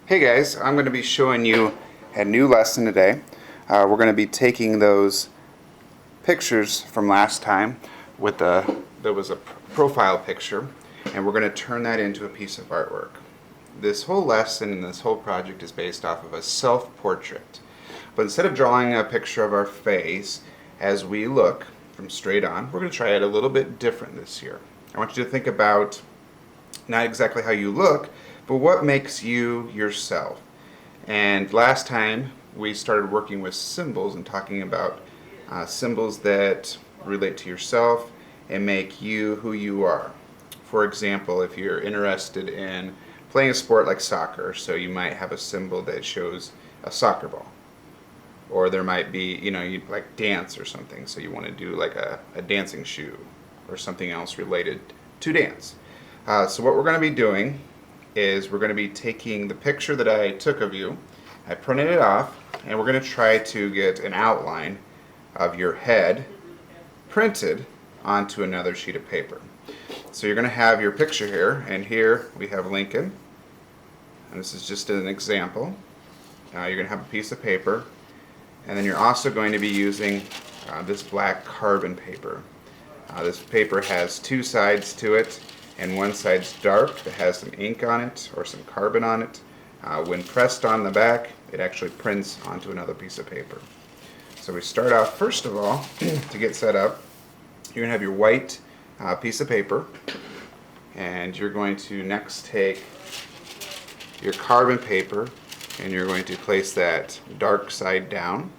Hey guys, I'm going to be showing you a new lesson today. We're going to be taking those pictures from last time with there was a profile picture, and we're going to turn that into a piece of artwork. This whole lesson and this whole project is based off of a self-portrait. But instead of drawing a picture of our face as we look from straight on, we're going to try it a little bit different this year. I want you to think about not exactly how you look, but what makes you yourself. And last time we started working with symbols and talking about symbols that relate to yourself and make you who you are. For example, if you're interested in playing a sport like soccer, so you might have a symbol that shows a soccer ball. Or there might be, you like dance or something, so you want to do like a dancing shoe or something else related to dance. So what we're going to be doing is we're going to be taking the picture that I took of you, I printed it off, and we're going to try to get an outline of your head printed onto another sheet of paper. So you're going to have your picture here, and here we have Lincoln, and this is just an example. You're going to have a piece of paper, and then you're also going to be using this black carbon paper. This paper has two sides to it, and one side's dark that has some ink on it or some carbon on it. When pressed on the back, it actually prints onto another piece of paper. So we start off, first of all, to get set up, you're going to have your white piece of paper, and you're going to next take your carbon paper, and you're going to place that dark side down,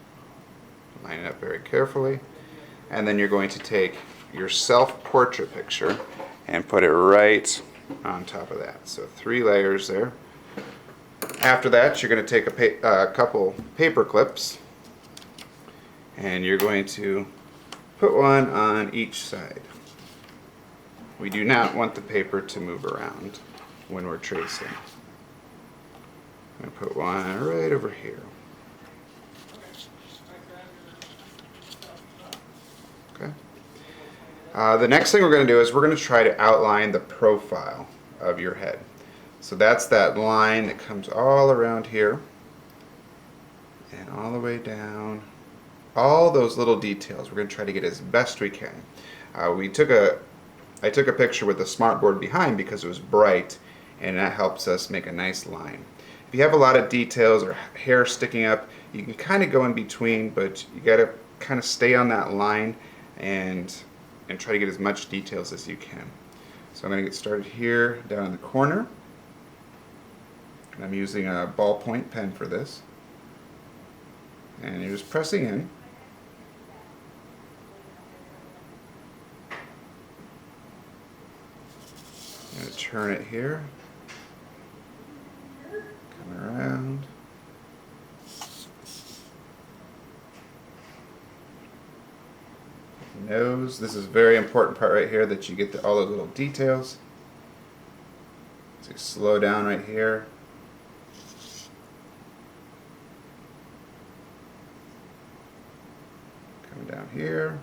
line it up very carefully, and then you're going to take your self-portrait picture and put it right on top of that. So 3 layers there. After that, you're going to take a couple paper clips, and you're going to put one on each side. We do not want the paper to move around when we're tracing. I'm going to put one right over here. Okay. The next thing we're going to do is we're going to try to outline the profile of your head. So that's that line that comes all around here and all the way down. All those little details we're going to try to get as best we can. I took a picture with the smartboard behind because it was bright, and that helps us make a nice line. If you have a lot of details or hair sticking up, you can kind of go in between, but you got to kind of stay on that line and try to get as much details as you can. So I'm going to get started here down in the corner. And I'm using a ballpoint pen for this. And you're just pressing in. I'm going to turn it here. Come around. Nose. This is a very important part right here, that you get all those little details. So you slow down right here. Come down here.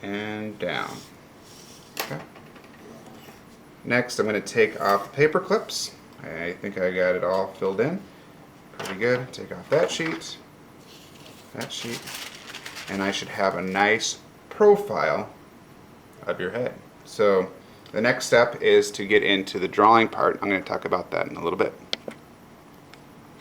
And down. Okay. Next, I'm going to take off the paper clips. I think I got it all filled in. Pretty good. Take off that sheet, and I should have a nice profile of your head. So the next step is to get into the drawing part. I'm going to talk about that in a little bit.